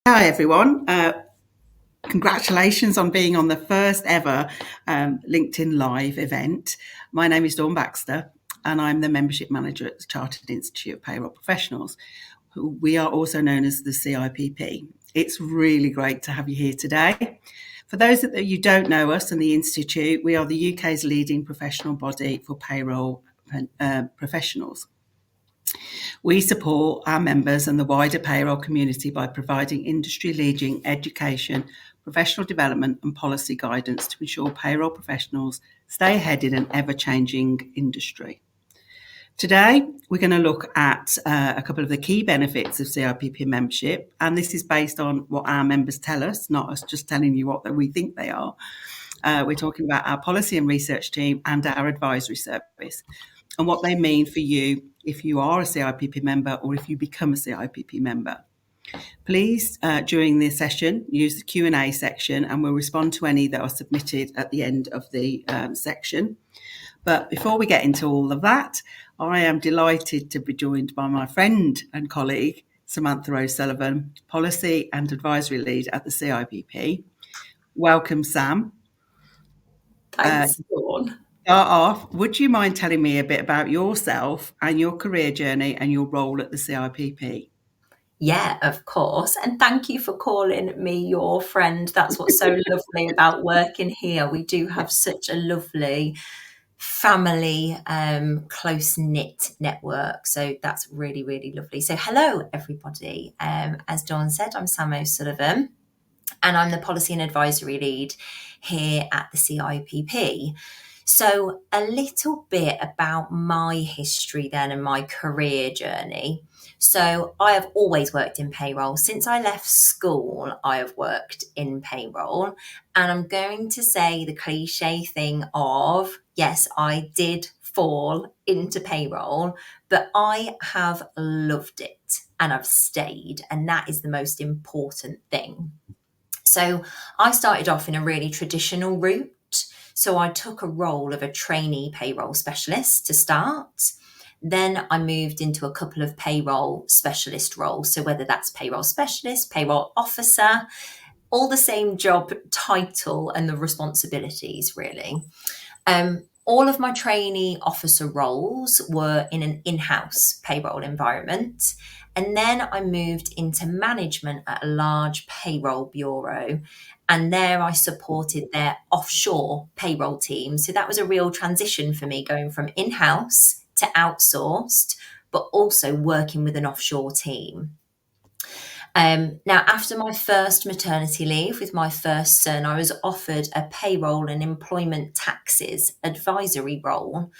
Hi, everyone. Congratulations on being on the first ever LinkedIn Live event. My name is Dawn Baxter, and I'm the Membership Manager at the Chartered Institute of Payroll Professionals. We are also known as the CIPP. It's really great to have you here today. For those that you don't know us and the Institute, we are the UK's leading professional body for payroll professionals. We support our members and the wider payroll community by providing industry-leading education, professional development and policy guidance to ensure payroll professionals stay ahead in an ever-changing industry. Today, we're going to look at a couple of the key benefits of CIPP membership, and this is based on what our members tell us, not us just telling you what we think they are. We're talking about our policy and research team and our advisory service and what they mean for you if you are a CIPP member or if you become a CIPP member. Please, during this session, use the Q&A section and we'll respond to any that are submitted at the end of the section. But before we get into all of that, I am delighted to be joined by my friend and colleague, Samantha O'Sullivan, Policy and Advisory Lead at the CIPP. Welcome, Sam. Thanks, Dawn. Start off, would you mind telling me a bit about yourself and your career journey and your role at the CIPP? Yeah, of course. And thank you for calling me your friend. That's what's so lovely about working here. We do have such a lovely family, close-knit network. So that's really, really lovely. So hello, everybody. As Dawn said, I'm Sam O'Sullivan, and I'm the Policy and Advisory Lead here at the CIPP. So a little bit about my history then and my career journey. So I have always worked in payroll. Since I left school, I have worked in payroll. And I'm going to say the cliche thing of, yes, I did fall into payroll, but I have loved it and I've stayed. And that is the most important thing. So I started off in a really traditional route. So I took a role of a trainee payroll specialist to start. Then I moved into a couple of payroll specialist roles. So whether that's payroll specialist, payroll officer, all the same job title and the responsibilities, really. All of my trainee officer roles were in an in-house payroll environment. And then I moved into management at a large payroll bureau. And there I supported their offshore payroll team. So that was a real transition for me, going from in-house to outsourced, but also working with an offshore team. Now, after my first maternity leave with my first son, I was offered a payroll and employment taxes advisory role.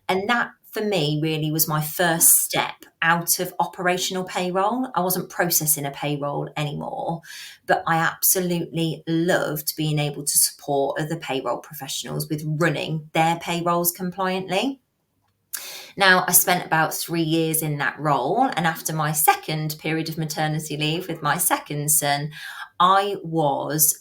And that, for me, really was my first step out of operational payroll. I wasn't processing a payroll anymore, but I absolutely loved being able to support other payroll professionals with running their payrolls compliantly. Now, I spent about 3 years in that role. And after my second period of maternity leave with my second son, I was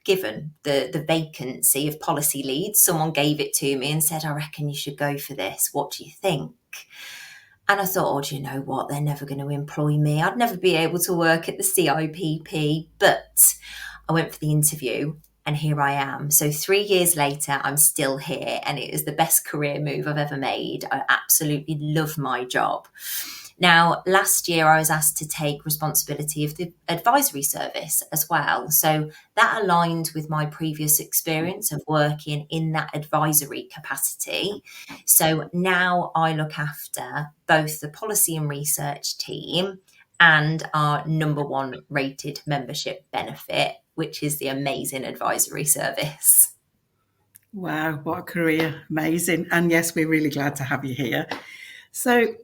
given the vacancy of policy lead. Someone gave it to me and said, I reckon you should go for this. What do you think? And I thought, oh, do you know what? They're never going to employ me. I'd never be able to work at the CIPP. But I went for the interview. And here I am. So 3 years later, I'm still here. And it is the best career move I've ever made. I absolutely love my job. Now, last year, I was asked to take responsibility of the advisory service as well. So that aligned with my previous experience of working in that advisory capacity. So now I look after both the policy and research team and our #1 rated membership benefit, which is the amazing advisory service. Wow, what a career. Amazing. And yes, we're really glad to have you here. So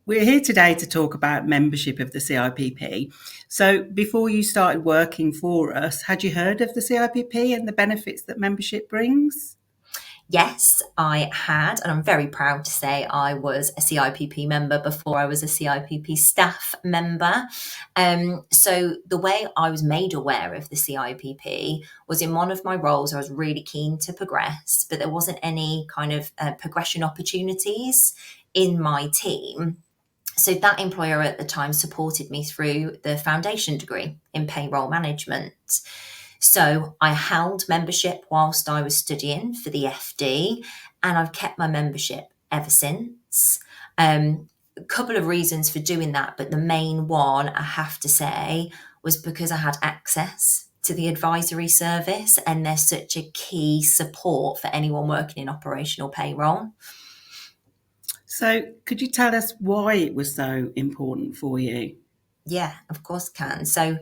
we're here today to talk about membership of the CIPP. So before you started working for us, had you heard of the CIPP and the benefits that membership brings? Yes, I had, and I'm very proud to say I was a CIPP member before I was a CIPP staff member. So the way I was made aware of the CIPP was in one of my roles. I was really keen to progress, but there wasn't any kind of progression opportunities in my team. So that employer at the time supported me through the foundation degree in payroll management. So I held membership whilst I was studying for the FD, and I've kept my membership ever since. A couple of reasons for doing that, but the main one I have to say was because I had access to the advisory service, and they're such a key support for anyone working in operational payroll. So, could you tell us why it was so important for you? Yeah, of course I can. So,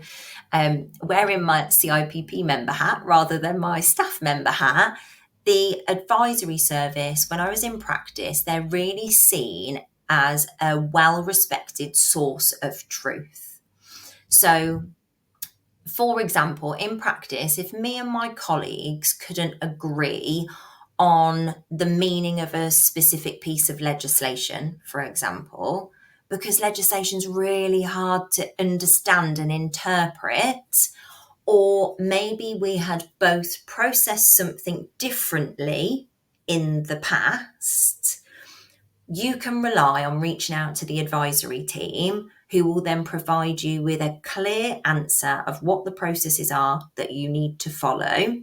wearing my CIPP member hat rather than my staff member hat, the advisory service, when I was in practice, they're really seen as a well-respected source of truth. So, for example, in practice, if me and my colleagues couldn't agree on the meaning of a specific piece of legislation, for example, because legislation's really hard to understand and interpret, or maybe we had both processed something differently in the past, you can rely on reaching out to the advisory team, who will then provide you with a clear answer of what the processes are that you need to follow.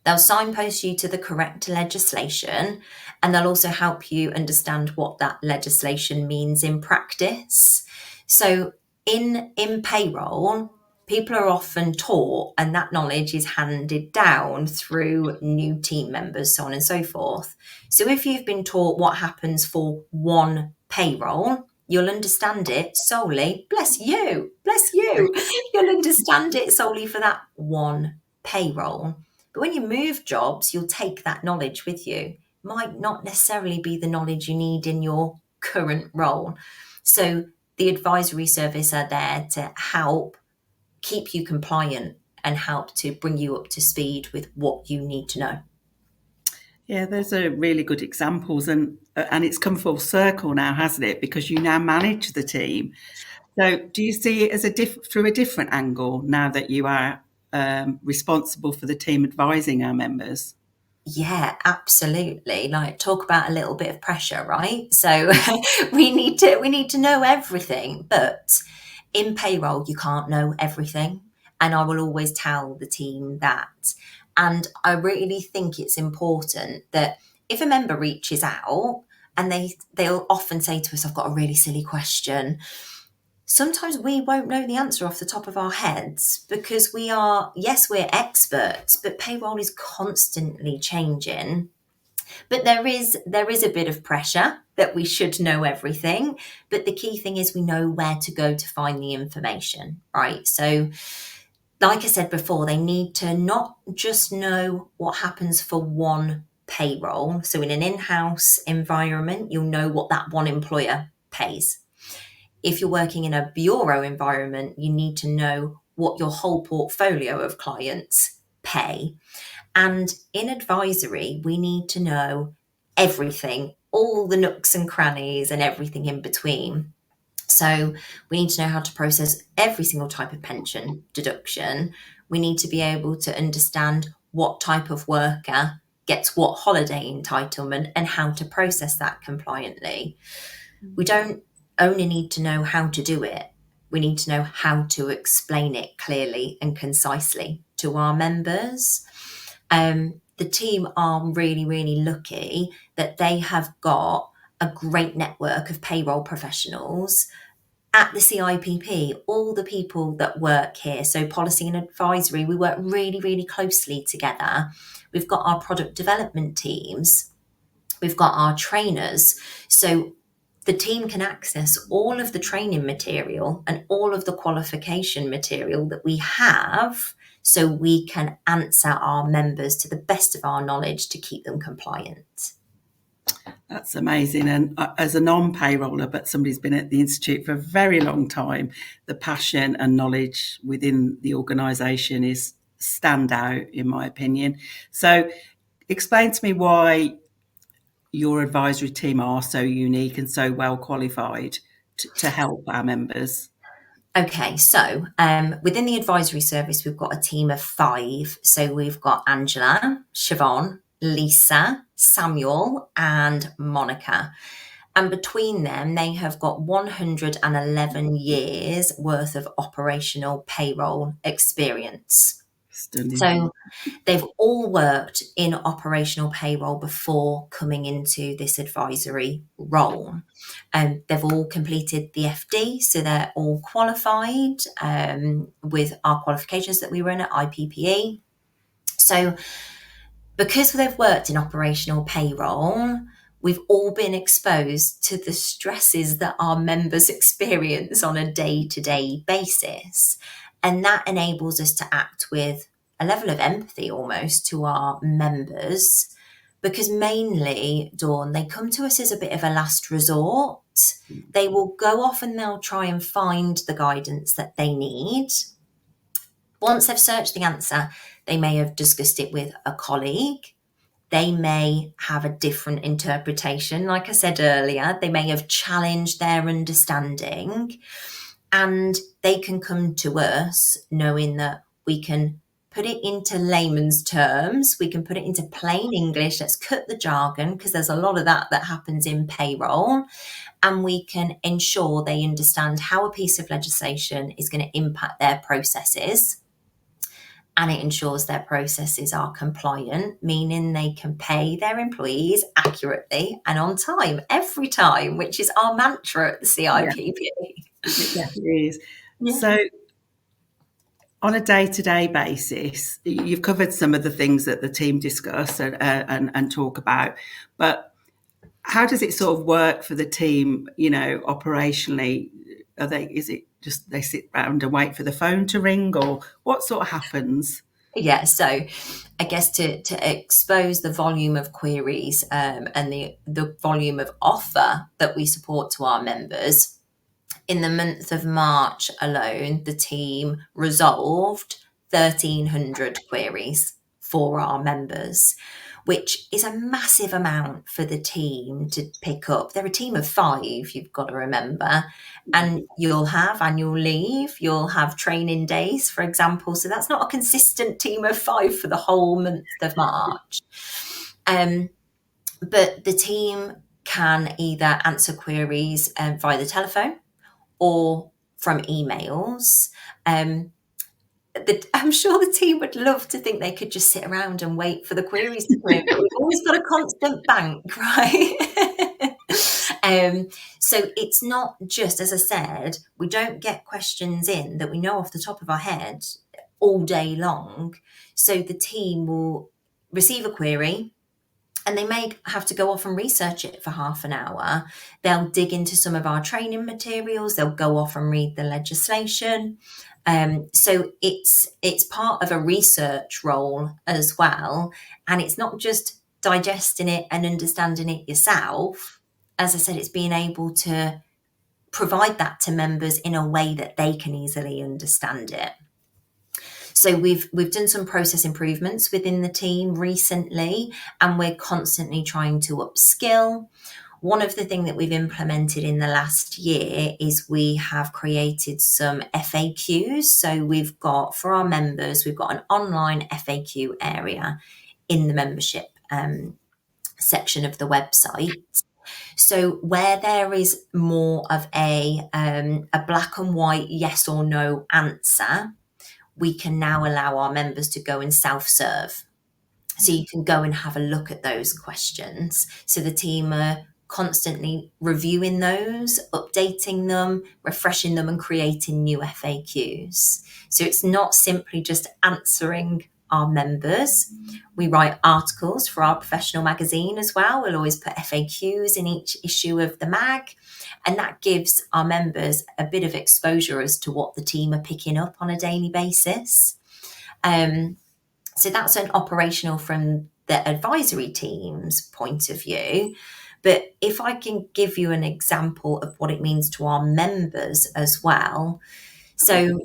They'll signpost you to the correct legislation, and they'll also help you understand what that legislation means in practice. So in payroll, people are often taught, and that knowledge is handed down through new team members, so on and so forth. So if you've been taught what happens for one payroll, you'll understand it solely, bless you, you'll understand it solely for that one payroll. But when you move jobs, you'll take that knowledge with you. Might not necessarily be the knowledge you need in your current role. So the advisory service are there to help keep you compliant and help to bring you up to speed with what you need to know. Yeah, those are really good examples, and it's come full circle now, hasn't it? Because you now manage the team. So, do you see it as through a different angle now that you are responsible for the team advising our members? Yeah, absolutely. Like, talk about a little bit of pressure, right? So we need to know everything, but in payroll you can't know everything, and I will always tell the team that. And I really think it's important that if a member reaches out, and they'll often say to us, I've got a really silly question. Sometimes we won't know the answer off the top of our heads, because yes, we're experts, but payroll is constantly changing. But there is a bit of pressure that we should know everything. But the key thing is we know where to go to find the information, right? So, like I said before, they need to not just know what happens for one payroll. So in an in-house environment, you'll know what that one employer pays. If you're working in a bureau environment, you need to know what your whole portfolio of clients pay. And in advisory, we need to know everything, all the nooks and crannies and everything in between. So we need to know how to process every single type of pension deduction. We need to be able to understand what type of worker gets what holiday entitlement and how to process that compliantly. We don't only need to know how to do it, we need to know how to explain it clearly and concisely to our members. The team are really, really lucky that they have got a great network of payroll professionals at the CIPP, all the people that work here. So policy and advisory, we work really, really closely together. We've got our product development teams, we've got our trainers. So the team can access all of the training material and all of the qualification material that we have, so we can answer our members to the best of our knowledge to keep them compliant. That's amazing. And as a non-payroller, but somebody who's been at the Institute for a very long time, the passion and knowledge within the organisation is standout, in my opinion. So explain to me why your advisory team are so unique and so well qualified to help our members. Okay, so within the advisory service, we've got a team of 5. So we've got Angela, Siobhan, Lisa, Samuel, and Monica. And between them, they have got 111 years worth of operational payroll experience. Stunning. So they've all worked in operational payroll before coming into this advisory role. They've all completed the FD, so they're all qualified with our qualifications that we run at IPPE. So because they've worked in operational payroll, we've all been exposed to the stresses that our members experience on a day-to-day basis. And that enables us to act with a level of empathy almost to our members, because mainly, Dawn, they come to us as a bit of a last resort. They will go off and they'll try and find the guidance that they need. Once they've searched the answer, they may have discussed it with a colleague. They may have a different interpretation. Like I said earlier, they may have challenged their understanding, and they can come to us knowing that we can put it into layman's terms. We can put it into plain English. Let's cut the jargon, because there's a lot of that happens in payroll. And we can ensure they understand how a piece of legislation is going to impact their processes. And it ensures their processes are compliant, meaning they can pay their employees accurately and on time every time, which is our mantra at the CIPP. It definitely is. Yeah. So on a day-to-day basis, you've covered some of the things that the team discuss and talk about, but how does it sort of work for the team, operationally? Is it just they sit around and wait for the phone to ring, or what sort of happens? Yeah, so I guess to expose the volume of queries and the volume of offer that we support to our members, in the month of March alone, the team resolved 1,300 queries for our members, which is a massive amount for the team to pick up. They're a team of 5, you've got to remember, and you'll have annual leave, you'll have training days, for example. So that's not a consistent team of 5 for the whole month of March. But the team can either answer queries via the telephone or from emails. I'm sure the team would love to think they could just sit around and wait for the queries to come in, but we've always got a constant bank, right? So it's not just, as I said, we don't get questions in that we know off the top of our head all day long. So the team will receive a query, and they may have to go off and research it for half an hour. They'll dig into some of our training materials. They'll go off and read the legislation. So it's part of a research role as well. And it's not just digesting it and understanding it yourself. As I said, it's being able to provide that to members in a way that they can easily understand it. So we've done some process improvements within the team recently, and we're constantly trying to upskill. One of the things that we've implemented in the last year is we have created some FAQs. So we've got, for our members, we've got an online FAQ area in the membership section of the website. So where there is more of a black and white yes or no answer, we can now allow our members to go and self-serve. So you can go and have a look at those questions. So the team are constantly reviewing those, updating them, refreshing them, and creating new FAQs. So it's not simply just answering our members. We write articles for our professional magazine as well. We'll always put FAQs in each issue of the mag, and that gives our members a bit of exposure as to what the team are picking up on a daily basis. So that's an operational from the advisory team's point of view. But if I can give you an example of what it means to our members as well. So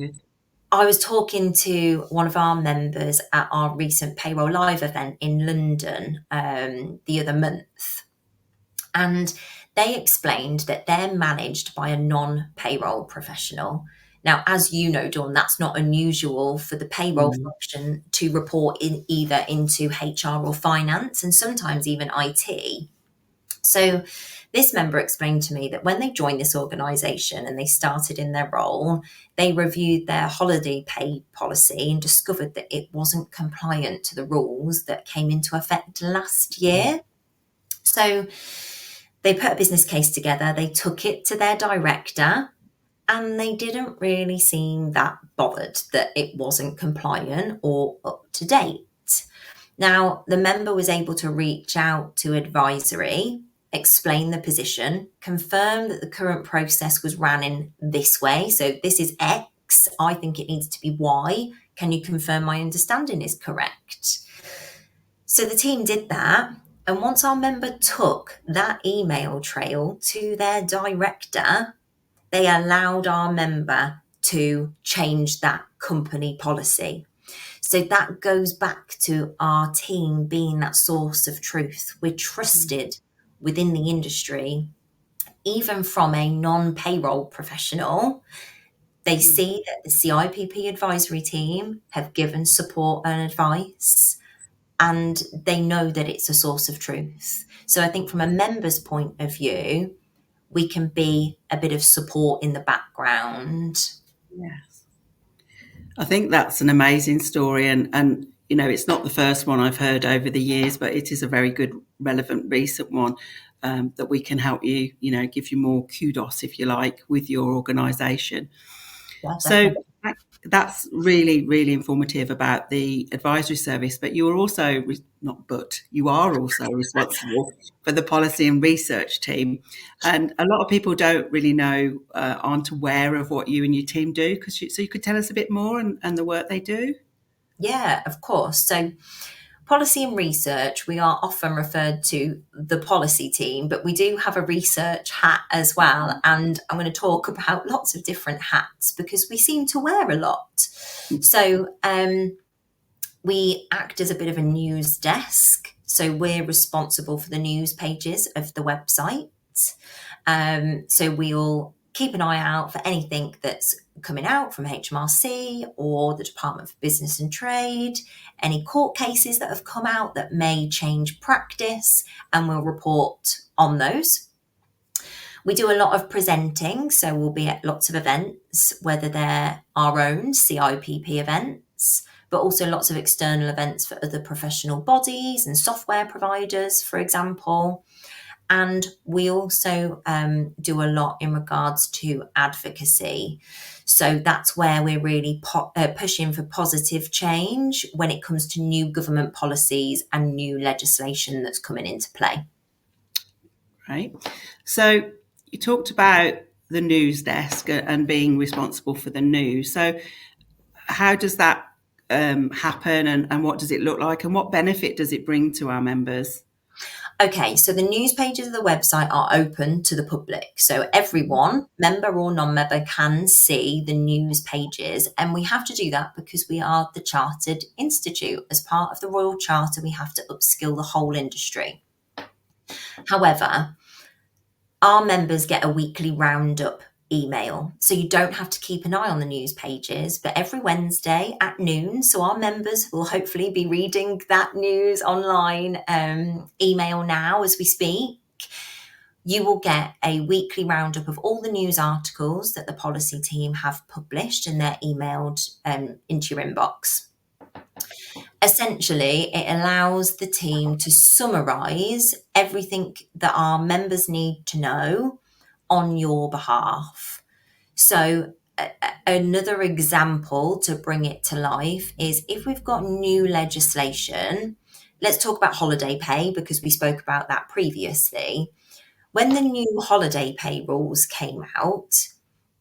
I was talking to one of our members at our recent Payroll Live event in London the other month. And they explained that they're managed by a non-payroll professional. Now, as you know, Dawn, that's not unusual for the payroll function to report in either into HR or finance, and sometimes even IT. So This member explained to me that when they joined this organisation and they started in their role, they reviewed their holiday pay policy and discovered that it wasn't compliant to the rules that came into effect last year. So they put a business case together, they took it to their director, and they didn't really seem that bothered that it wasn't compliant or up to date. Now, the member was able to reach out to advisory, explain the position, confirm that the current process was ran in this way. So this is X. I think it needs to be Y. Can you confirm my understanding is correct? So the team did that. And once our member took that email trail to their director, they allowed our member to change that company policy. So that goes back to our team being that source of truth. We're trusted within the industry, even from a non-payroll professional. They see that the CIPP advisory team have given support and advice, and they know that it's a source of truth. So I think from a member's point of view, we can be a bit of support in the background. Yes. I think that's an amazing story, and you know, it's not the first one I've heard over the years, but it is a very good, relevant, recent one that we can help you, you know, give you more kudos, if you like, with your organisation. Yeah, So definitely. that's really, really informative about the advisory service. But you are also you are also responsible for the policy and research team. And a lot of people don't really know, aren't aware of what you and your team do. So you could tell us a bit more and the work they do. Yeah, of course. So policy and research, we are often referred to the policy team, but we do have a research hat as well. And I'm going to talk about lots of different hats because we seem to wear a lot. So we act as a bit of a news desk. So we're responsible for the news pages of the website. So we'll keep an eye out for anything that's coming out from HMRC or the Department for Business and Trade, any court cases that have come out that may change practice, and we'll report on those. We do a lot of presenting, so we'll be at lots of events, whether they're our own CIPP events, but also lots of external events for other professional bodies and software providers, for example. And we also do a lot in regards to advocacy. So that's where we're really pushing for positive change when it comes to new government policies and new legislation that's coming into play. Right. So you talked about the news desk and being responsible for the news. So how does that happen, and what does it look like, and what benefit does it bring to our members? Okay, so the news pages of the website are open to the public. So everyone, member or non-member, can see the news pages. And we have to do that because we are the Chartered Institute. As part of the Royal Charter, we have to upskill the whole industry. However, our members get a weekly roundup email. So you don't have to keep an eye on the news pages, but every Wednesday at noon, so our members will hopefully be reading that news online email now as we speak, you will get a weekly roundup of all the news articles that the policy team have published, and they're emailed into your inbox. Essentially, it allows the team to summarise everything that our members need to know on your behalf. So another example to bring it to life is if we've got new legislation, let's talk about holiday pay because we spoke about that previously. When the new holiday pay rules came out,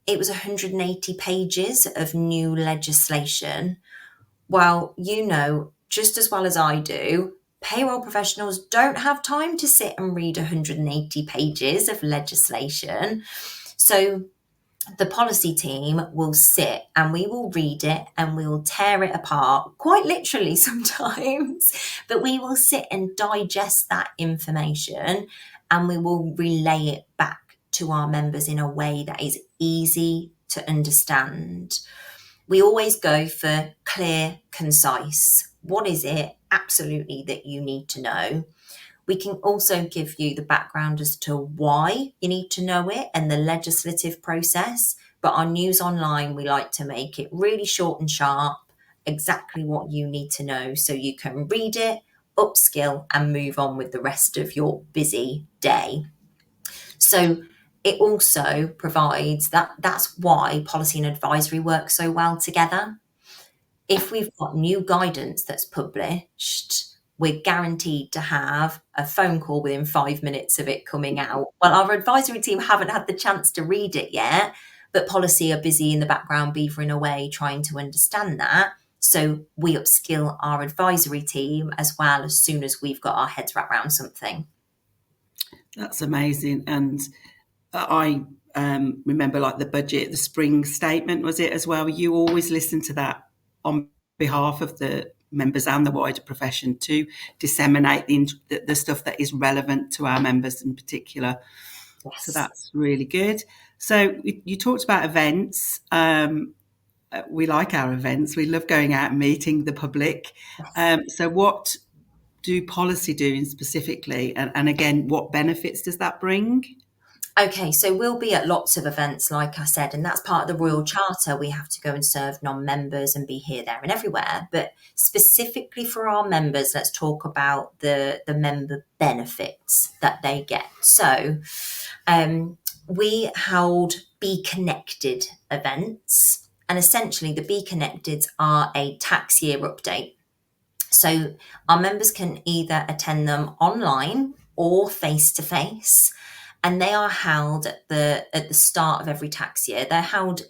it was 180 pages of new legislation. Well, you know, just as well as I do, payroll professionals don't have time to sit and read 180 pages of legislation. So the policy team will sit and we will read it and we will tear it apart, quite literally sometimes, but we will sit and digest that information and we will relay it back to our members in a way that is easy to understand. We always go for clear, concise. What is it absolutely that you need to know? We can also give you the background as to why you need to know it and the legislative process. But our news online, we like to make it really short and sharp, exactly what you need to know so you can read it, upskill, and move on with the rest of your busy day. So it also provides that's why policy and advisory work so well together. If we've got new guidance that's published, we're guaranteed to have a phone call within 5 minutes of it coming out. Well, our advisory team haven't had the chance to read it yet, but policy are busy in the background beavering away trying to understand that. So we upskill our advisory team as well as soon as we've got our heads wrapped around something. That's amazing. And I remember like the budget, the spring statement, was it as well? You always listen to that on behalf of the members and the wider profession to disseminate the stuff that is relevant to our members in particular. Yes. So that's really good. So you talked about events. We like our events. We love going out and meeting the public. Yes. So what do policy do specifically? And again, what benefits does that bring? Okay, so we'll be at lots of events, like I said, and that's part of the Royal Charter. We have to go and serve non-members and be here, there, and everywhere. But specifically for our members, let's talk about the member benefits that they get. So we hold Be Connected events, and essentially the Be Connecteds are a tax year update. So our members can either attend them online or face-to-face. And they are held at the start of every tax year. They're held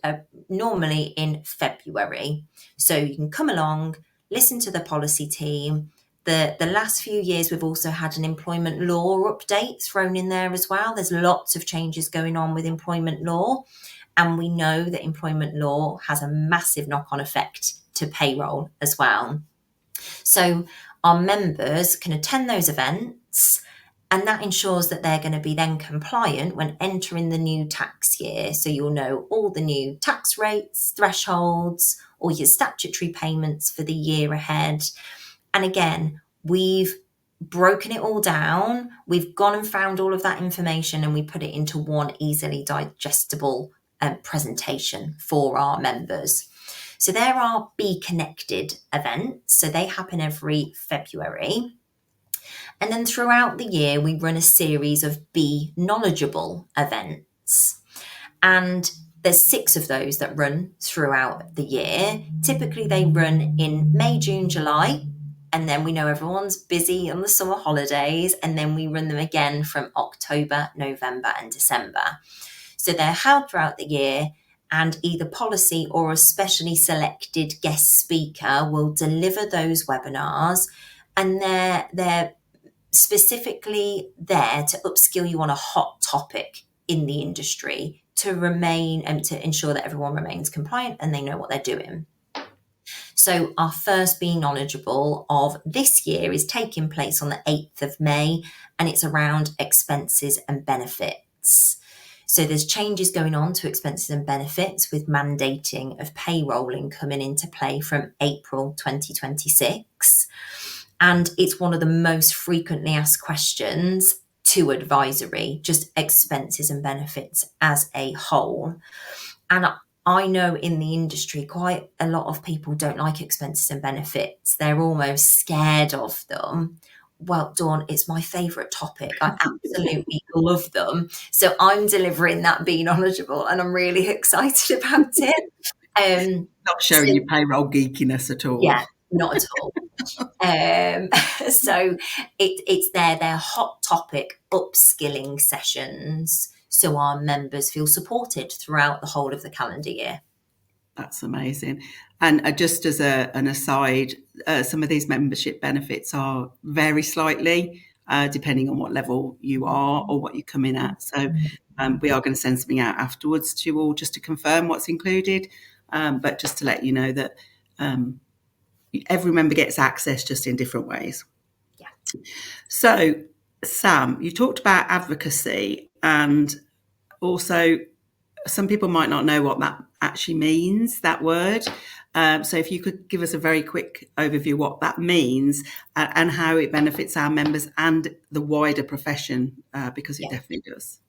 normally in February. So you can come along, listen to the policy team. The last few years, we've also had an employment law update thrown in there as well. There's lots of changes going on with employment law. And we know that employment law has a massive knock-on effect to payroll as well. So our members can attend those events, and that ensures that they're going to be then compliant when entering the new tax year. So you'll know all the new tax rates, thresholds, all your statutory payments for the year ahead. And again, we've broken it all down. We've gone and found all of that information and we put it into one easily digestible presentation for our members. So there are Be Connected events. So they happen every February. And then throughout the year, we run a series of Be Knowledgeable events. And there's 6 of those that run throughout the year. Typically, they run in May, June, July. And then we know everyone's busy on the summer holidays. And then we run them again from October, November, and December. So they're held throughout the year. And either policy or a specially selected guest speaker will deliver those webinars. And they're specifically there to upskill you on a hot topic in the industry to remain and to ensure that everyone remains compliant and they know what they're doing. So our first Be Knowledgeable of this year is taking place on the 8th of May, and it's around expenses and benefits. So there's changes going on to expenses and benefits with mandating of payrolling coming into play from April 2026. And it's one of the most frequently asked questions to advisory, just expenses and benefits as a whole. And I know in the industry, quite a lot of people don't like expenses and benefits. They're almost scared of them. Well, Dawn, it's my favourite topic. I absolutely love them. So I'm delivering that Be Knowledgeable and I'm really excited about it. Not showing your payroll geekiness at all. Yeah, not at all. So it's their hot topic upskilling sessions, so our members feel supported throughout the whole of the calendar year. That's amazing. And just as an aside, some of these membership benefits are vary slightly depending on what level you are or what you come in at. So we are going to send something out afterwards to you all just to confirm what's included, but just to let you know that every member gets access just in different ways. Yeah. So, Sam, you talked about advocacy and also some people might not know what that actually means, that word. So if you could give us a very quick overview what that means and how it benefits our members and the wider profession, because it Yeah. definitely does.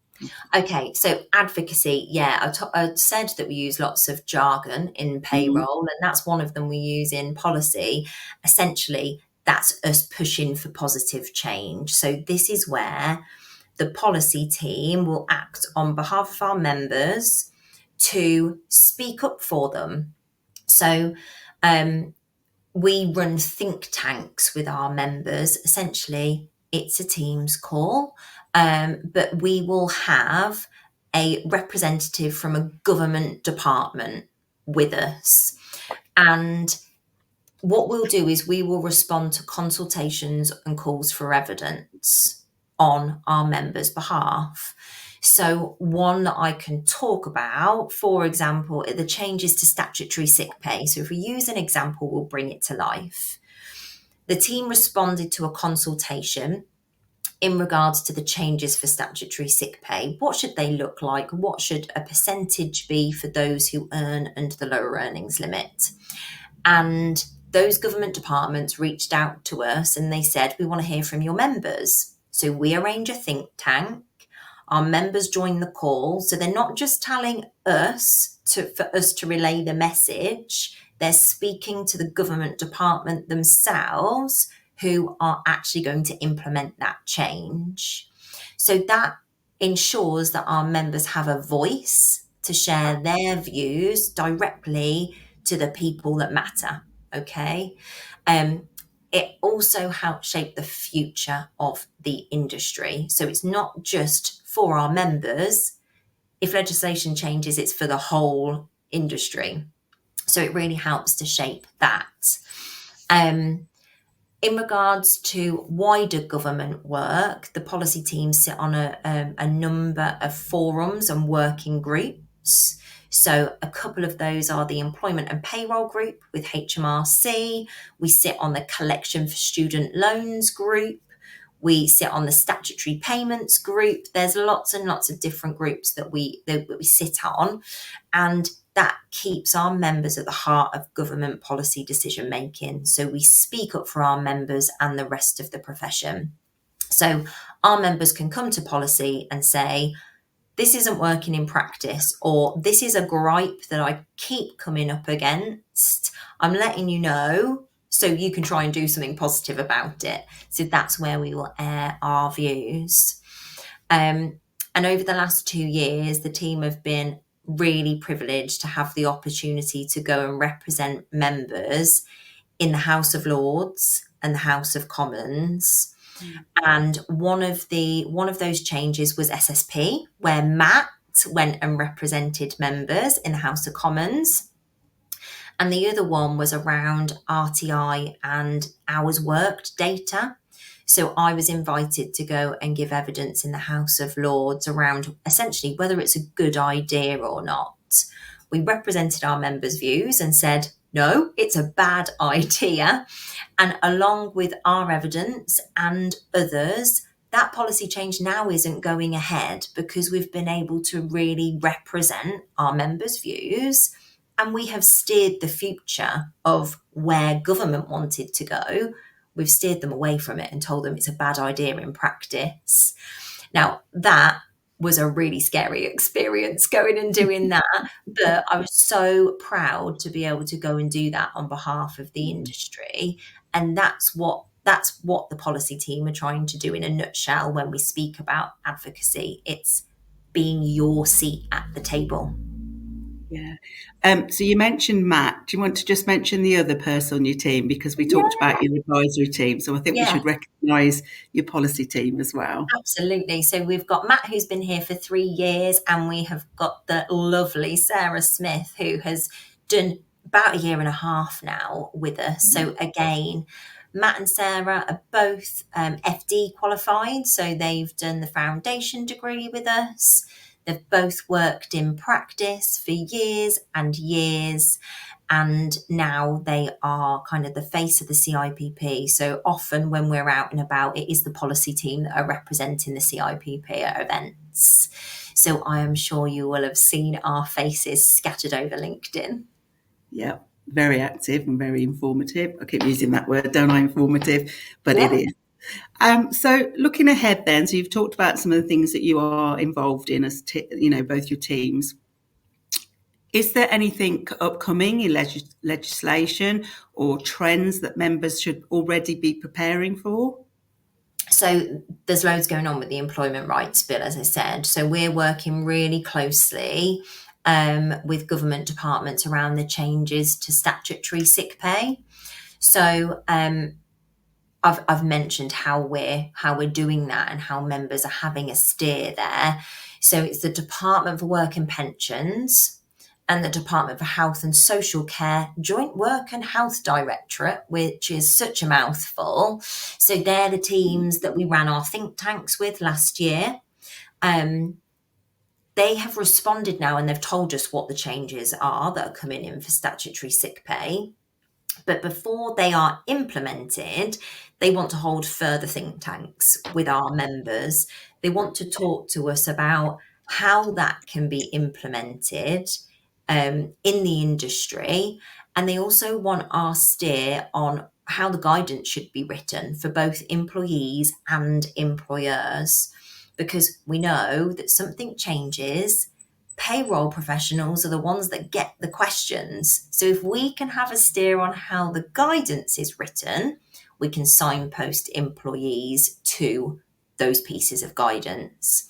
Okay, so advocacy, yeah, I said that we use lots of jargon in Mm-hmm. payroll, and that's one of them we use in policy. Essentially, that's us pushing for positive change. So this is where the policy team will act on behalf of our members to speak up for them. So we run think tanks with our members. Essentially, it's a Teams call, but we will have a representative from a government department with us. And what we'll do is we will respond to consultations and calls for evidence on our members' behalf. So one that I can talk about, for example, are the changes to statutory sick pay. So if we use an example, we'll bring it to life. The team responded to a consultation in regards to the changes for statutory sick pay. What should they look like? What should a percentage be for those who earn under the lower earnings limit? And those government departments reached out to us and they said, we want to hear from your members. So we arrange a think tank. Our members join the call. So they're not just telling us for us to relay the message. They're speaking to the government department themselves who are actually going to implement that change. So that ensures that our members have a voice to share their views directly to the people that matter. Okay. It also helps shape the future of the industry. So it's not just for our members. If legislation changes, it's for the whole industry. So it really helps to shape that. In regards to wider government work, the policy teams sit on a number of forums and working groups. So a couple of those are the Employment and Payroll group with HMRC. We sit on the Collection for Student Loans group. We sit on the Statutory Payments group. There's lots and lots of different groups that we sit on, and that keeps our members at the heart of government policy decision making. So we speak up for our members and the rest of the profession. So our members can come to policy and say, this isn't working in practice, or this is a gripe that I keep coming up against. I'm letting you know so you can try and do something positive about it. So that's where we will air our views. And over the last 2 years, the team have been really privileged to have the opportunity to go and represent members in the House of Lords and the House of Commons. And one of those changes was SSP, where Matt went and represented members in the House of Commons. And the other one was around RTI and hours worked data. So I was invited to go and give evidence in the House of Lords around essentially whether it's a good idea or not. We represented our members' views and said, no, it's a bad idea. And along with our evidence and others, that policy change now isn't going ahead because we've been able to really represent our members' views, and we have steered the future of where government wanted to go. We've steered them away from it and told them it's a bad idea in practice. Now, that was a really scary experience going and doing that, but I was so proud to be able to go and do that on behalf of the industry. And that's what the policy team are trying to do in a nutshell when we speak about advocacy. It's being your seat at the table. Yeah. So you mentioned Matt. Do you want to just mention the other person on your team? Because we talked about your advisory team. So I think we Yeah. should recognise your policy team as well. Absolutely. So we've got Matt, who's been here for 3 years, and we have got the lovely Sarah Smith, who has done about 1.5 years now with us. So again, Matt and Sarah are both FD qualified. So they've done the foundation degree with us. They've both worked in practice for years and years. And now they are kind of the face of the CIPP. So often when we're out and about, it is the policy team that are representing the CIPP at events. So I am sure you will have seen our faces scattered over LinkedIn. Yeah, very active and very informative. I keep using that word, don't I? Informative, but Yeah. it is. So looking ahead then, so you've talked about some of the things that you are involved in as, both your teams. Is there anything upcoming in legislation or trends that members should already be preparing for? So there's loads going on with the Employment Rights Bill, as I said. So we're working really closely with government departments around the changes to statutory sick pay. So I've mentioned how we're doing that and how members are having a steer there. So it's the Department for Work and Pensions and the Department for Health and Social Care Joint Work and Health Directorate, which is such a mouthful. So they're the teams that we ran our think tanks with last year. They have responded now and they've told us what the changes are that are coming in for statutory sick pay. But before they are implemented, they want to hold further think tanks with our members. They want to talk to us about how that can be implemented in the industry. And they also want our steer on how the guidance should be written for both employees and employers. Because we know that something changes, payroll professionals are the ones that get the questions. So if we can have a steer on how the guidance is written, we can signpost employees to those pieces of guidance.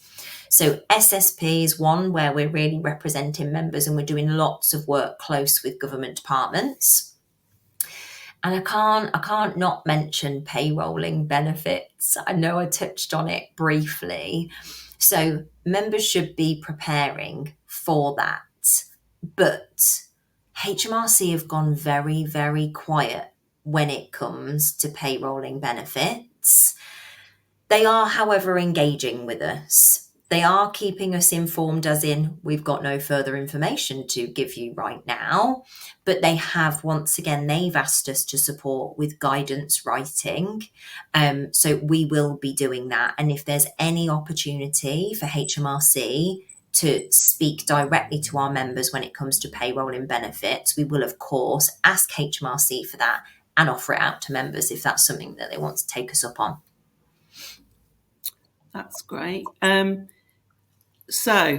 So SSP is one where we're really representing members and we're doing lots of work close with government departments. And I can't not mention payrolling benefits. I know I touched on it briefly. So members should be preparing for that. But HMRC have gone very, very quiet when it comes to payrolling benefits. They are, however, engaging with us. They are keeping us informed, as in, we've got no further information to give you right now. But they have, once again, they've asked us to support with guidance writing. So we will be doing that. And if there's any opportunity for HMRC to speak directly to our members when it comes to payrolling benefits, we will, of course, ask HMRC for that and offer it out to members if that's something that they want to take us up on. That's great. So,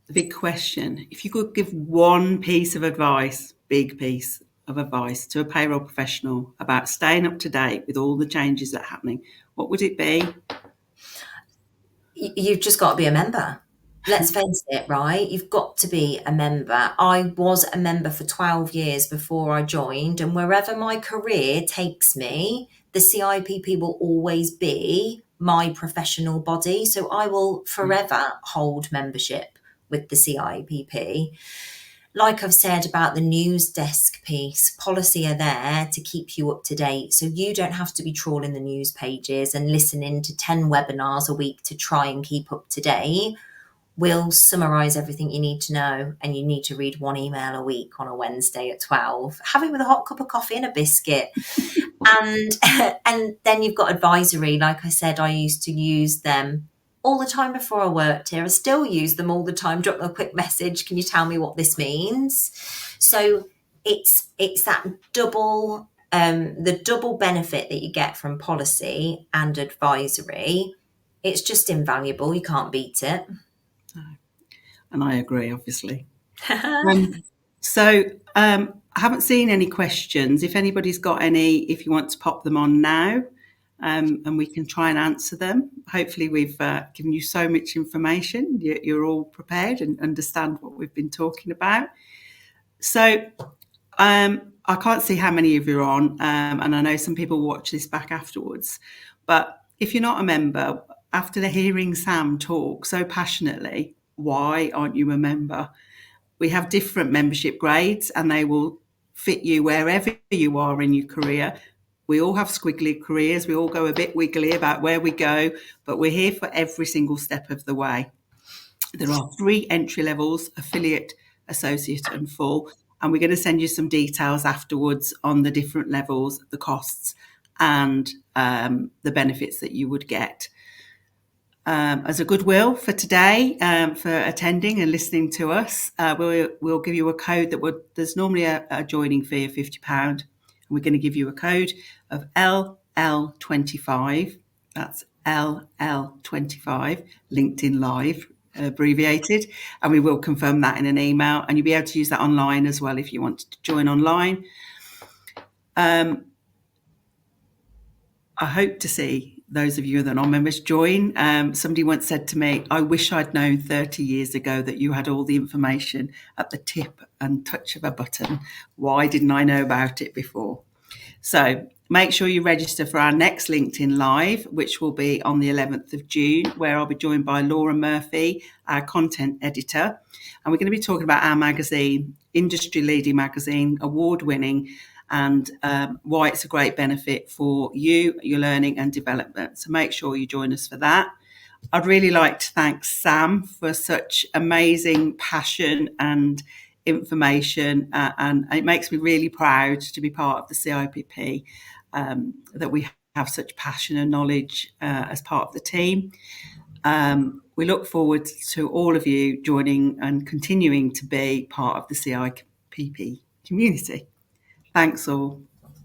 the big question, if you could give one piece of advice, big piece of advice to a payroll professional about staying up to date with all the changes that are happening, what would it be? You've just got to be a member. Let's face it, right? You've got to be a member. I was a member for 12 years before I joined, and wherever my career takes me, the CIPP will always be my professional body. So I will forever hold membership with the CIPP. Like I've said about the news desk piece, policy are there to keep you up to date. So you don't have to be trawling the news pages and listening to 10 webinars a week to try and keep up to date. We'll summarize everything you need to know, and you need to read one email a week on a Wednesday at 12. Have it with a hot cup of coffee and a biscuit. And then you've got advisory. Like I said, I used to use them all the time before I worked here. I still use them all the time. Drop them a quick message. Can you tell me what this means? So it's that double, the double benefit that you get from policy and advisory. It's just invaluable. You can't beat it. And I agree, obviously. I haven't seen any questions. If anybody's got any, if you want to pop them on now, and we can try and answer them. Hopefully we've given you so much information. You're all prepared and understand what we've been talking about. So I can't see how many of you are on, and I know some people watch this back afterwards. But if you're not a member, after hearing Sam talk so passionately, why aren't you a member? We have different membership grades and they will fit you wherever you are in your career. We all have squiggly careers. We all go a bit wiggly about where we go, but we're here for every single step of the way. There are 3 entry levels: affiliate, associate and full. And we're going to send you some details afterwards on the different levels, the costs and the benefits that you would get. as a goodwill for today, for attending and listening to us. We'll give you a code there's normally a joining fee of £50. And we're going to give you a code of LL25. That's LL25, LinkedIn Live, abbreviated. And we will confirm that in an email. And you'll be able to use that online as well if you want to join online. I hope to see those of you that are non-members join. Somebody once said to me, I wish I'd known 30 years ago that you had all the information at the tip and touch of a button. Why didn't I know about it before? So make sure you register for our next LinkedIn Live, which will be on the 11th of June, where I'll be joined by Laura Murphy, our content editor. And we're going to be talking about our magazine, industry-leading magazine, award-winning, and why it's a great benefit for you, your learning and development. So make sure you join us for that. I'd really like to thank Sam for such amazing passion and information, and it makes me really proud to be part of the CIPP, that we have such passion and knowledge as part of the team. We look forward to all of you joining and continuing to be part of the CIPP community. Thanks all.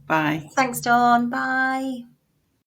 Bye. Thanks, Dawn. Bye.